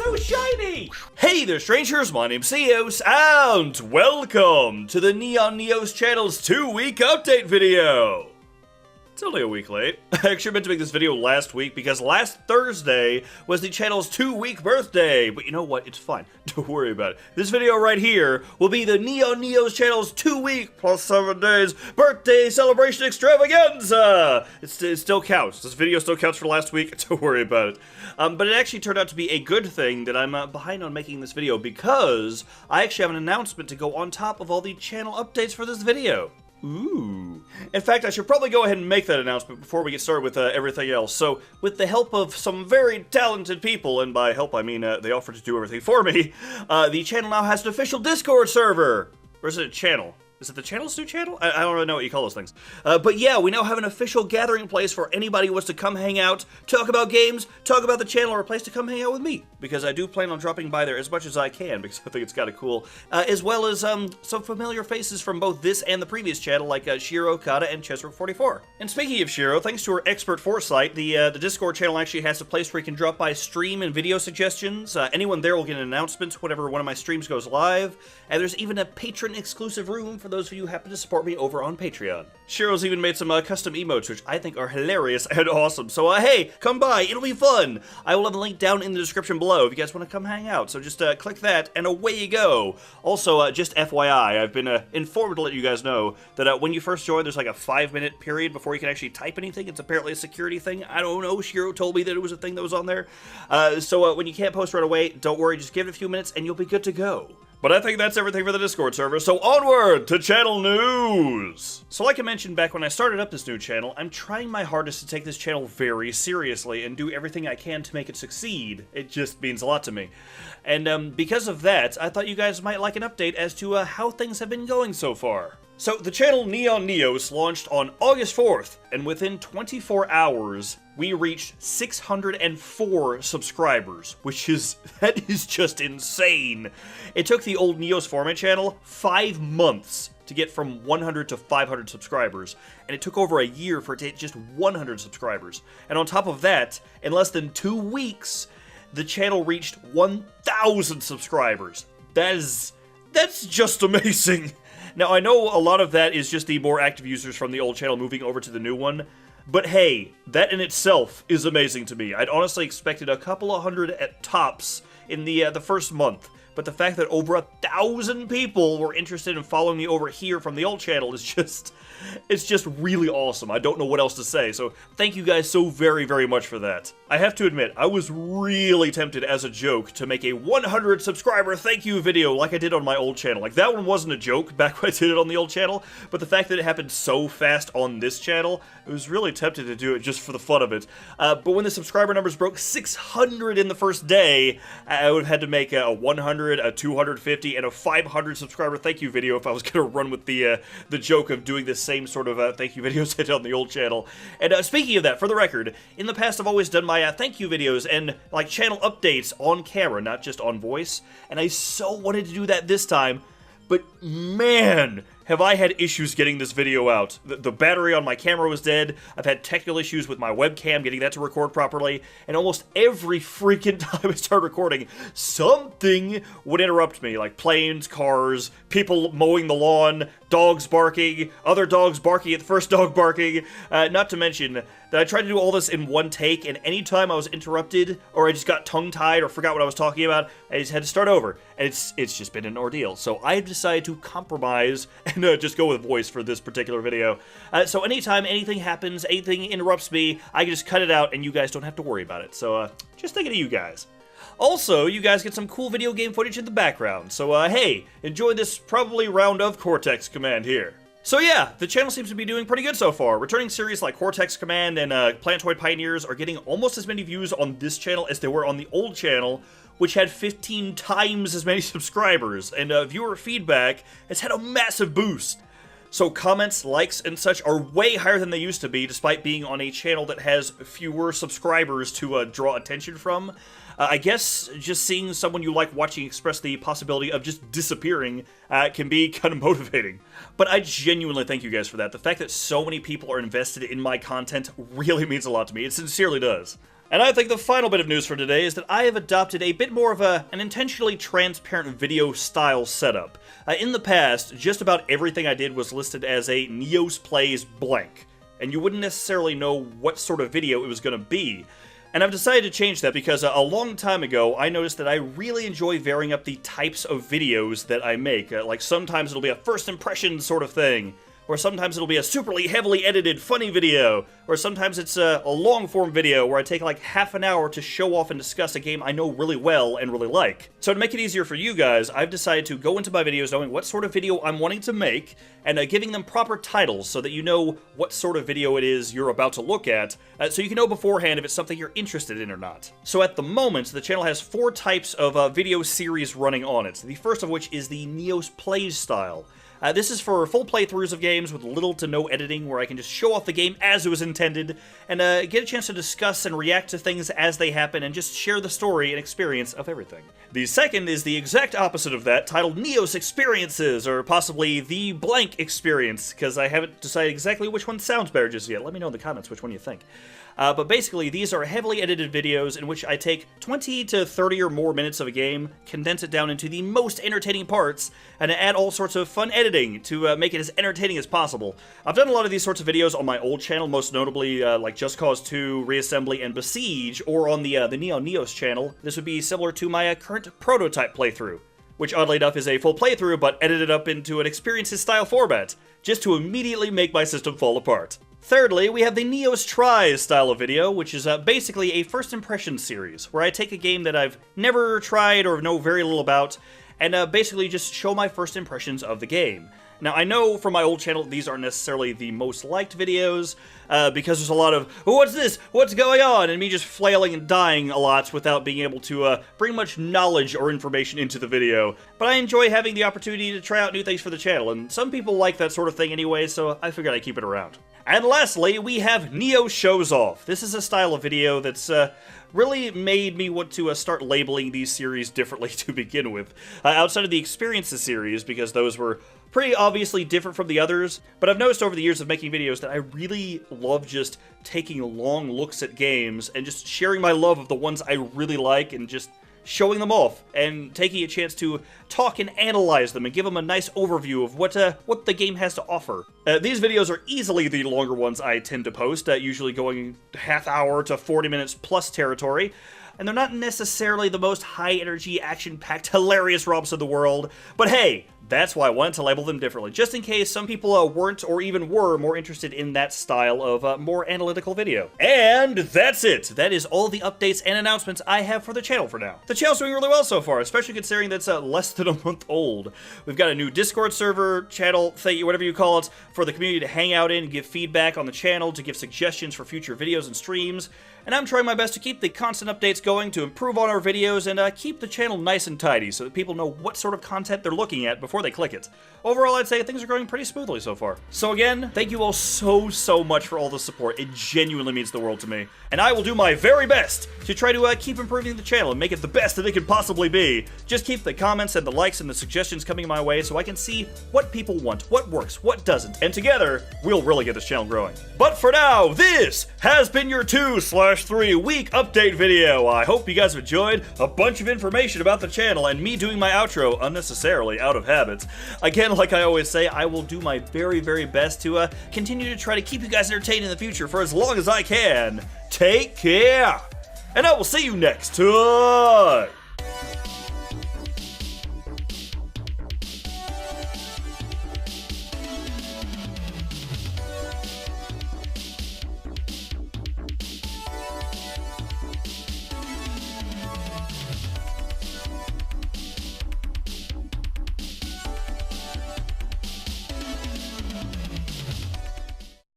so shiny! Hey there, strangers, my name's Neos, and welcome to the NeonNeos channel's 2-week update video! It's only a week late. I actually meant to make this video last week because last Thursday was the channel's 2-week birthday, but you know what, it's fine, don't worry about it. This video right here will be the NeonNeos channel's 2-week plus 7 days birthday celebration extravaganza! It still counts, this video still counts for last week, don't worry about it. But it actually turned out to be a good thing that I'm behind on making this video because I actually have an announcement to go on top of all the channel updates for this video. Ooh. In fact, I should probably go ahead and make that announcement before we get started with everything else. So, with the help of some very talented people, and by help I mean they offered to do everything for me, the channel now has an official Discord server! Or is it a channel? Is it the channel's new channel? I don't really know what you call those things. But yeah, we now have an official gathering place for anybody who wants to come hang out, talk about games, talk about the channel, or a place to come hang out with me. Because I do plan on dropping by there as much as I can, because I think it's kind of cool. As well as some familiar faces from both this and the previous channel, like Shiro, Kata, and Chesrook44. And speaking of Shiro, thanks to her expert foresight, the Discord channel actually has a place where you can drop by stream and video suggestions. Anyone there will get an announcement whenever one of my streams goes live. And there's even a patron-exclusive room for those of you who happen to support me over on Patreon. Shiro's even made some custom emotes, which I think are hilarious and awesome. So, hey, come by. It'll be fun. I will have a link down in the description below if you guys want to come hang out. So just click that, and away you go. Also, just FYI, I've been informed to let you guys know that when you first join, there's like a 5-minute period before you can actually type anything. It's apparently a security thing. I don't know. Shiro told me that it was a thing that was on there. So when you can't post right away, don't worry. Just give it a few minutes, and you'll be good to go. But I think that's everything for the Discord server, so onward to channel news! So like I mentioned back when I started up this new channel, I'm trying my hardest to take this channel very seriously and do everything I can to make it succeed. It just means a lot to me. And because of that, I thought you guys might like an update as to how things have been going so far. So the channel NeonNeos launched on August 4th, and within 24 hours, we reached 604 subscribers, that is just insane. It took the old Neos Format channel 5 months to get from 100 to 500 subscribers, and it took over a year for it to hit just 100 subscribers. And on top of that, in less than 2 weeks, the channel reached 1,000 subscribers. That's just amazing. Now, I know a lot of that is just the more active users from the old channel moving over to the new one, but hey, that in itself is amazing to me. I'd honestly expected a couple of hundred at tops in the first month, but the fact that over 1,000 people were interested in following me over here from the old channel is just really awesome. I don't know what else to say, so thank you guys so very, very much for that. I have to admit, I was really tempted as a joke to make a 100 subscriber thank you video like I did on my old channel. Like, that one wasn't a joke back when I did it on the old channel, but the fact that it happened so fast on this channel, I was really tempted to do it just for the fun of it. But when the subscriber numbers broke 600 in the first day, I would have had to make a 100, a 250, and a 500 subscriber thank you video if I was going to run with the joke of doing this same sort of thank you videos I did on the old channel. And speaking of that, for the record, in the past I've always done my thank you videos and like channel updates on camera, not just on voice, and I so wanted to do that this time, but man, have I had issues getting this video out. The battery on my camera was dead, I've had technical issues with my webcam getting that to record properly, and almost every freaking time I start recording, something would interrupt me, like planes, cars, people mowing the lawn, dogs barking, other dogs barking at the first dog barking, not to mention that I tried to do all this in one take, and anytime I was interrupted, or I just got tongue-tied or forgot what I was talking about, I just had to start over, and it's just been an ordeal. So I decided to compromise and just go with voice for this particular video. So anytime anything happens, anything interrupts me, I can just cut it out, and you guys don't have to worry about it. So just thinking of you guys. Also, you guys get some cool video game footage in the background, so hey, enjoy this probably round of Cortex Command here. So yeah, the channel seems to be doing pretty good so far. Returning series like Cortex Command and Planetoid Pioneers are getting almost as many views on this channel as they were on the old channel, which had 15 times as many subscribers, and viewer feedback has had a massive boost. So comments, likes, and such are way higher than they used to be, despite being on a channel that has fewer subscribers to draw attention from. I guess just seeing someone you like watching express the possibility of just disappearing can be kind of motivating. But I genuinely thank you guys for that. The fact that so many people are invested in my content really means a lot to me. It sincerely does. And I think the final bit of news for today is that I have adopted a bit more of an intentionally transparent video style setup. In the past, just about everything I did was listed as a Neos Plays blank, and you wouldn't necessarily know what sort of video it was going to be. And I've decided to change that because a long time ago, I noticed that I really enjoy varying up the types of videos that I make. Like sometimes it'll be a first impression sort of thing, or sometimes it'll be a superly heavily edited funny video, or sometimes it's a long-form video where I take like half an hour to show off and discuss a game I know really well and really like. So to make it easier for you guys, I've decided to go into my videos knowing what sort of video I'm wanting to make, and giving them proper titles so that you know what sort of video it is you're about to look at, so you can know beforehand if it's something you're interested in or not. So at the moment, the channel has 4 types of video series running on it, the first of which is the Neos Plays style. This is for full playthroughs of games with little to no editing, where I can just show off the game as it was intended, and get a chance to discuss and react to things as they happen, and just share the story and experience of everything. The second is the exact opposite of that, titled Neos Experiences, or possibly the blank experience, because I haven't decided exactly which one sounds better just yet. Let me know in the comments which one you think. But basically, these are heavily edited videos in which I take 20 to 30 or more minutes of a game, condense it down into the most entertaining parts, and add all sorts of fun editing to make it as entertaining as possible. I've done a lot of these sorts of videos on my old channel, most notably like Just Cause 2, Reassembly, and Besiege, or on the NeonNeos channel. This would be similar to my current prototype playthrough, which oddly enough is a full playthrough but edited up into an experiences-style format, just to immediately make my system fall apart. Thirdly, we have the Neos Tries style of video, which is basically a first impression series, where I take a game that I've never tried or know very little about, and basically just show my first impressions of the game. Now, I know from my old channel these aren't necessarily the most liked videos, because there's a lot of, oh, what's this? What's going on? And me just flailing and dying a lot without being able to bring much knowledge or information into the video. But I enjoy having the opportunity to try out new things for the channel, and some people like that sort of thing anyway, so I figured I'd keep it around. And lastly, we have Neo Shows Off. This is a style of video that's really made me want to start labeling these series differently to begin with. Outside of the Experiences series, because those were pretty obviously different from the others, but I've noticed over the years of making videos that I really love just taking long looks at games and just sharing my love of the ones I really like and just showing them off, and taking a chance to talk and analyze them and give them a nice overview of what the game has to offer. These videos are easily the longer ones I tend to post, usually going half hour to 40 minutes plus territory, and they're not necessarily the most high-energy, action-packed, hilarious romps in the world, but hey, that's why I wanted to label them differently, just in case some people weren't or even were more interested in that style of more analytical video. And that's it! That is all the updates and announcements I have for the channel for now. The channel's doing really well so far, especially considering that's less than a month old. We've got a new Discord server, channel, thing, whatever you call it, for the community to hang out in and give feedback on the channel, to give suggestions for future videos and streams, and I'm trying my best to keep the constant updates going, to improve on our videos, and keep the channel nice and tidy so that people know what sort of content they're looking at before they click it. Overall, I'd say things are going pretty smoothly so far. So again, thank you all so much for all the support. It genuinely means the world to me. And I will do my very best to try to keep improving the channel and make it the best that it can possibly be. Just keep the comments and the likes and the suggestions coming my way so I can see what people want, what works, what doesn't, and together, we'll really get this channel growing. But for now, this has been your 2/3 week update video. I hope you guys have enjoyed a bunch of information about the channel and me doing my outro unnecessarily out of habit. Again, like I always say, I will do my very best to continue to try to keep you guys entertained in the future for as long as I can. Take care, and I will see you next time.